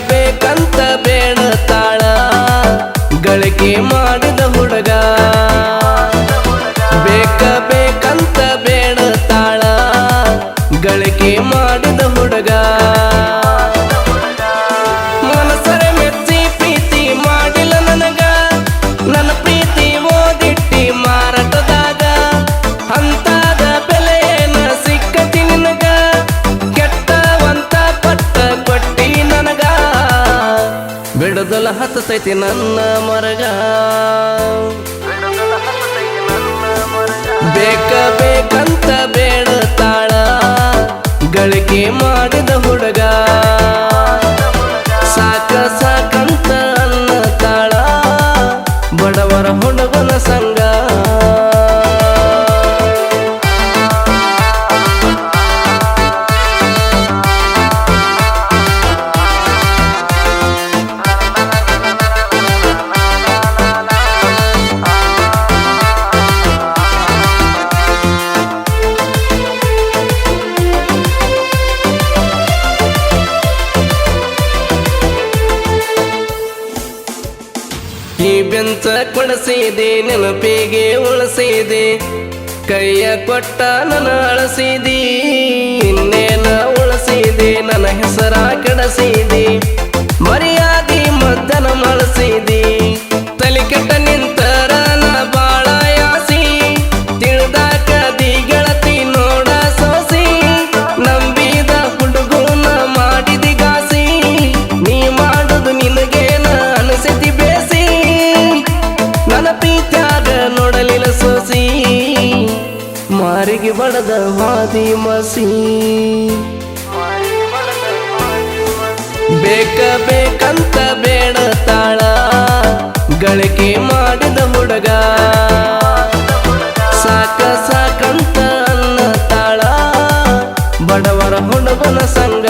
ಬೇಕಂತ ಬೇಡತಾಳ ಗಳಿಕೆ ಮಾಡಿದ ಹುಡುಗ ಬೇಕಂತ ಬೇಡತಾಳ ಗಳಿಕೆ ಮಾಡಿದ ಹುಡುಗ ಮನಸರೆ ಮೆಚ್ಚಿ ಪ್ರೀತಿ ಮಾಡಿಲ್ಲ ನನಗ ನನ್ನ ಪ್ರೀತಿ ಓದಿಟ್ಟಿ ಮಾರಾಟದಾಗ ಅಂತಾದ ಬೆಲೆಯೇನ ಸಿಕ್ಕತಿ ನಿನಗ ಕೆಟ್ಟವಂತ ಪಟ್ಟ ಕೊಟ್ಟಿ ನನಗ ಬಿಡದಲ ಹತ್ತೈತಿ ನನ್ನ ಮರಗ ಬೇಕಂತ ಬೇಡತಾಳ ಗಳಿಕೆ ಮಾಡಿದ ಹುಡುಗ ಸಾಕಂತ ಅನ್ನತಾಳ ಬಡವರ ಹುಡುಗನ ಸಂಗ ಈ ಬೆಂಚ ಕೊಡಿಸಿದೆ ನೆನಪಿಗೆ ಉಳಿಸಿದೆ ಕೈಯ ಕೊಟ್ಟ ನನ್ನ ಅಳಸಿದಿ ಇನ್ನೇನ ಉಳಿಸಿದೆ ನನ್ನ ಹೆಸರ ಕೆಡಸಿದಿ ಮರ್ಯಾದಿ ಮದ್ದನ ಮಳಸಿದಿ ತಲೆ ಕೆಟ್ಟ ನಿಂತರ ನಾ ಬಾಳ ಯಾಸಿ ತಿಳಿದಾಕ ದಿ ಗೆಳತಿ ನೋಡ ಸೋಸಿ ನಂಬಿದ ಹುಡುಗನ ಮಾಡಿದಿ ಗಾಸಿ ನೀ ಮಾಡುದು ನಿನಗೇನ ಅನಿಸಿತಿ ಬೇಸಿ ನನ್ನ ಪ್ರೀತ್ಯಾಗ ನೋಡಲಿಲ್ಲ ಸೋಸಿ ಮಾರಿಗೆ ಬಡದ ಹಾದಿ ಮಸಿ ಬೇಕಂತ ಬೇಡತಾಳ ಗಳಿಕೆ ಮಾಡಿದ ಹುಡುಗ ಸಾಕಂತ ಅನ್ನತಾಳ ಬಡವರ ಹುಡುಗನ ಸಂಗ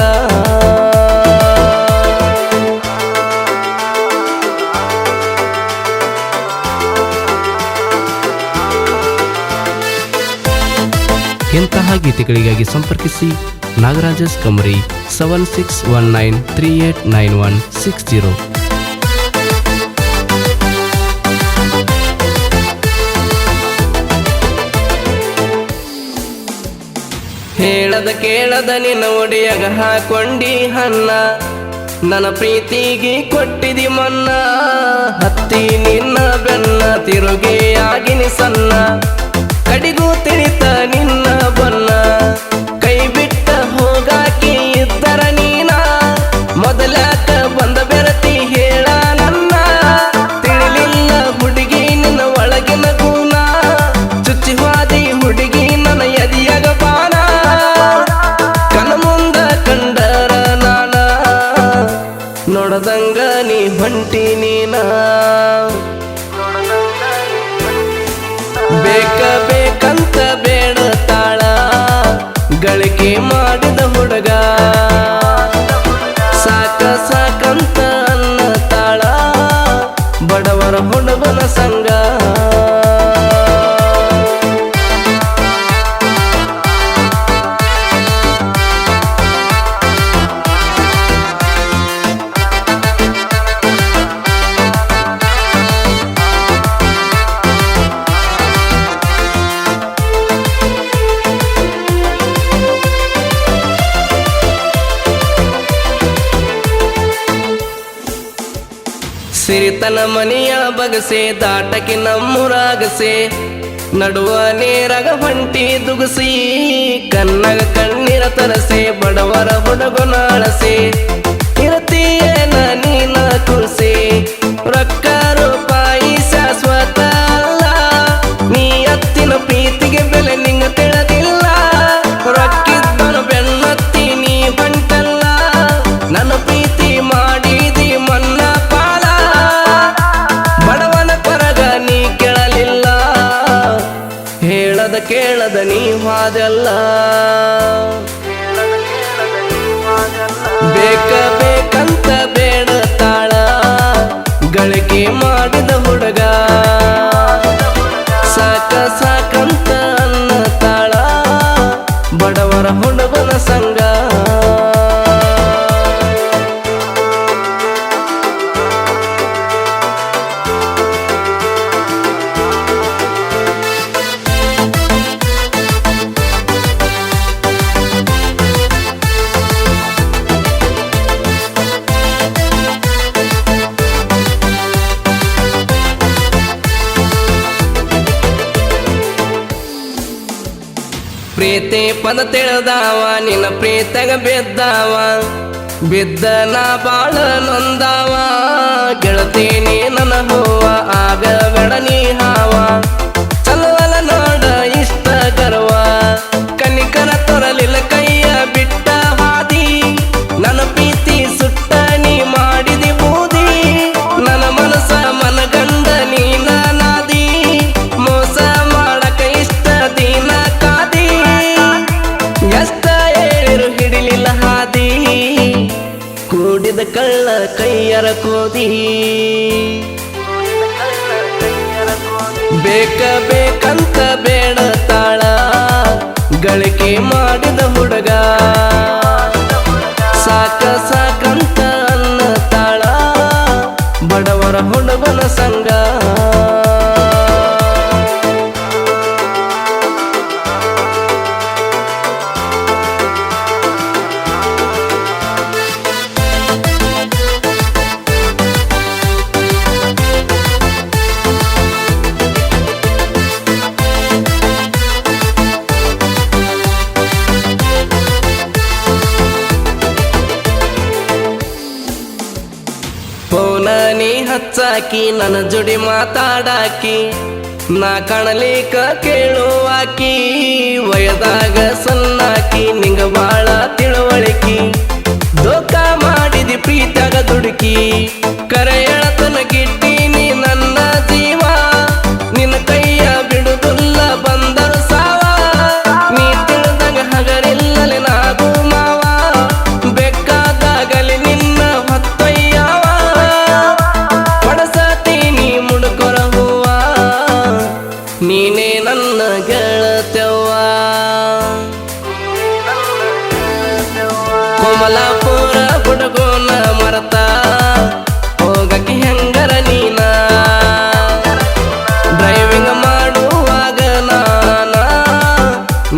ಇಂತಹ ಗೀತೆಗಳಿಗಾಗಿ ಸಂಪರ್ಕಿಸಿ ನಾಗರಾಜಸ್ ಕಮರಿ 7619389160. ಹೇಳದ ಕೇಳದ ನಿನ್ನ ಒಡೆಯಗ ಹಾಕೊಂಡಿ ಹನ್ನ ನನ್ನ ಪ್ರೀತಿಗೆ ಕೊಟ್ಟಿದಿ ಮನ್ನ ಹತ್ತಿ ನಿನ್ನ ಬೆನ್ನ ತಿರುಗಿ ಆಗಿನಿ ಸಣ್ಣ ಕಡಿಗೂ ತಿಳಿತ ನಿನ್ನ ಬನ್ನ ಕೈ ಬಿಟ್ಟ ಹೋಗಾಕಿ ಇದ್ದರ ನೀನ ಮೊದಲಾಕ ಬಂದ ಬೆರತಿ ಹೇಳ ನನ್ನ ತಿಳಿಲಿಲ್ಲ ಹುಡುಗಿ ನಿನ್ನ ಒಳಗಿನ ಗುಣ ಚುಚ್ಚಿ ಹಾದಿ ಹುಡುಗಿ ನನ್ನ ಎದಿಯಾಗ ಬಾನ ಕನ ಮುಂದ ಕಂಡರ ನಾನ ನೋಡದಂಗ ನೀ ಹೊಂಟಿ ನೀನ ಬೇಕಂತ ಬೇಡತಾಳ ಗಳಿಕೆ ಮಾಡಿದ ಹುಡುಗ ಸಾಕಂತ ಅನ್ನತಾಳ ಬಡವರ ಹುಡುಗನ ಸಂಗ ಸಿರಿತನ ಮನೆಯ ಬಗಸೆ ದಾಟಕ್ಕೆ ನಮ್ಮೂರಾಗಸೆ ನಡುವ ನೇರಗ ಹೊಂಟಿ ದುಗಸಿ ಕನ್ನಗ ಕಣ್ಣೀರ ತರಸೆ ಬಡವರ ಹುಡುಗನ ಅಳಸೆ ಇರತೀಯೇನ ನೀನ ಕುಲ್ಸೆ ರೊಕ್ಕ ರೂಪಾಯಿ ಶಾಶ್ವತ ಅಲ್ಲ ನೀ ಅತ್ತಿನ ಪ್ರೀತಿಗೆ ಬೆಲೆ ನಿಂಗ ತಿಳಿದಿಲ್ಲ ರೊಕ್ಕಿದ್ದನು ಬೆನ್ನತ್ತಿ ನೀ ಹೊಂಟಲ್ಲ ನನ್ನ ಪ್ರೀತಿ ಮಾಡಿದಿ ಮನ್ನ ಕೇಳದ ನೀ ಹಾದಲ್ಲ ಬೇಕಂತ ಬೇಡತಾಳ ಗಳಿಕೆ ಮಾಡಿದ ಹುಡುಗ ಸಾಕಂತ ಅನ್ನತಾಳ ಬಡವರ ಹುಡುಗನ ಸಂಗ ಪ್ರೀತಿ ಪದ ತಿಳಿದಾವ ನಿನ್ನ ಪ್ರೀತಗ ಬಿದ್ದಾವ ಬಿದ್ದ ನಾ ಬಾಳ ನೊಂದಾವ ಗೆಳತೀನಿ ನನ್ನ ಹೂವ ಆಗ ಬೆಡನಿ ಹಾವ ಚಲವಲ ನೋಡ ಇಷ್ಟ ಗರ್ವ ಕನಿಕರ ತೊರಲಿಲ್ಲ ಕೈಯ ಬಿಟ್ಟ ಹಾದಿ ನನ್ನ ಪ್ರೀತಿ ಸುಟ್ಟ ನೀ ಮಾಡಿದಿ ಬೂದಿ ನನ್ನ ಮನಸ ಮನಗಂಡ ನೀನ ನಾದಿ ಮೋಸ ಮಾಡಕ ಇಷ್ಟ ದಿನ ಕಾದಿ ಎಷ್ಟ ಹೇಳಿರು ಹಿಡಿಲಿಲ್ಲ ಹಾದಿ ಕೂಡಿದ ಕಳ್ಳ ಕೈಯರ ಕೋದಿ ಬೇಕಂತ ಬೇಡ ತಾಳ ಗಳಿಕೆ ಮಾಡಿದ ಹುಡುಗ ಸಾಕಂತ ಅನ್ನ ತಾಳ ಬಡವರ ಹುಡುಗನ ಸಂಗ ನೀ ಹಚ್ಚಾಕಿ ನನ್ನ ಜೋಡಿ ಮಾತಾಡಾಕಿ ನಾ ಕಾಣಲಿಕ ಕೇಳುವಾಕಿ ವಯದಾಗ ಸಣ್ಣಾಕಿ ನಿಂಗ ಬಾಳ ತಿಳುವಳಿಕಿ ದೋಖ ಮಾಡಿದಿ ಪ್ರೀತ್ಯಾಗ ದುಡುಕಿ ಕರೆ ಎಳತನ ಗಿಟ್ಟೀನಿ ನನ್ನ ಜೀವ ನಿನ್ನ ಕೈಯ ಬಿಡುದಿಲ್ಲ ಬಂದರು ಸಾವ ನೀ ತಿಳಿದಂಗ ಹಗರಿಲ್ಲಲೆ ನಾಗು ಮಾವ ಬೇಕಾದಾಗಲಿ ನಿನ್ನ ಹೊತ್ತೊಯ್ಯಾವ ಪಡಸತೀನಿ ಮುಡುಕೊರ ಹೂವ ನೀನೇ ನನ್ನ ಗೆಳತ್ಯವ್ವ ಕೋಮಲಾಪುರ ಹುಡುಗೋನ ಮರತ ಹೋಗಕ್ಕೆ ಹೆಂಗರ ನೀನ ಡ್ರೈವಿಂಗ್ ಮಾಡುವಾಗ ನಾನ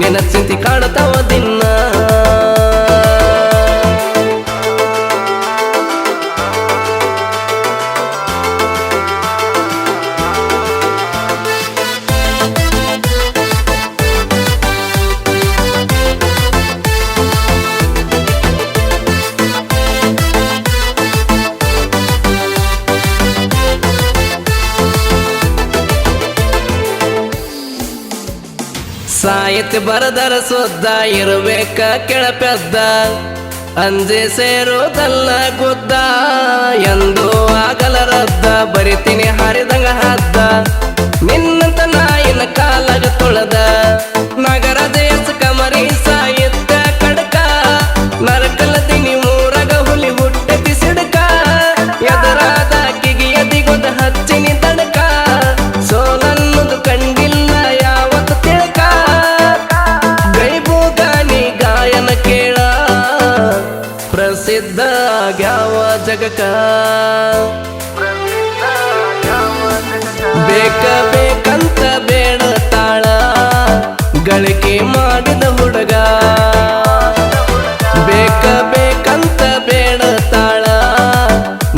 ನಿನ್ನ ಚಿಂತೆ ಕಾಡ್ತಾವ ದಿನ ಸಾಹಿತ್ಯ ಬರದರ ಸುದ್ದ ಇರಬೇಕ ಕೆಳಪೆದ್ದ ಅಂಜೆ ಸೇರೋದಲ್ಲ ಗುದ್ದ ಎಂದು ಆಗಲರದ್ದ ಬರಿತೀನಿ ಹರಿದಂಗ ಹದ್ದ ನಿನ್ನಂತ ನಾಯಿನ ಕಾಲಗ ತೊಳೆದ ನಗರ ದೇಶ ಕಮರಿ ಸಾಹಿತ್ಯ ಕಡಕ ನರಕಲದಿನಿ ಮೂರಗ ಹುಲಿ ಹುಟ್ಟತಿ ಸಿಡಕ ಎದರಾದ ಕಿಗಿ ಎದಿಗೊದ ಹಚ್ಚಿನಿ ತಡಕ ಸೋಲನ್ನದು ಕಂಡಿಲ್ಲ ಯಾವತ್ತು ತಿಳಕ ಗೈಬೂಗಾನಿ ಗಾಯನ ಕೇಳ ಪ್ರಸಿದ್ಧ ಆಗ್ಯಾವ ಜಗಕ ಬೇಕಂತ ಬೇಡ ತಾಳ ಗಳಿಕೆ ಮಾಡಿದ ಹುಡುಗ ಬೇಕಂತ ಬೇಡ ತಾಳ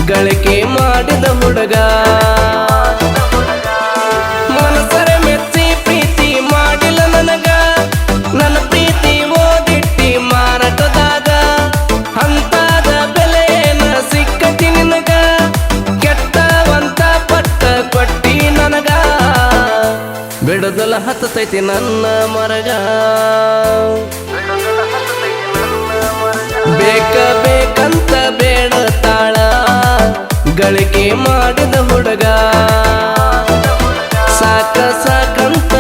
ಗಳಿಕೆ ಮಾಡಿದ ಹುಡುಗ ಮನಸರೆ ಮೆಚ್ಚಿ ಪ್ರೀತಿ ಮಾಡಿಲ್ಲ ನನಗ ನನ್ನ ಪ್ರೀತಿ ಓದಿಟ್ಟಿ ಮಾರಾಟದಾಗ ಅಂತಾದ ಬೆಲೆನ ಸಿಕ್ಕತಿ ನಿನಗ ಕೆಟ್ಟವಂತ ಪಟ್ಟ ಕೊಟ್ಟಿ ನನಗ ಬಿಡುದಲ ಹತ್ತೈತಿ ನನ್ನ ಮರಗ ಬೇಕಂತ ಬೇಡ ತಾಳ ಗಳಿಕೆ ಮಾಡಿದ ಹುಡುಗ ಸಾಕಂತ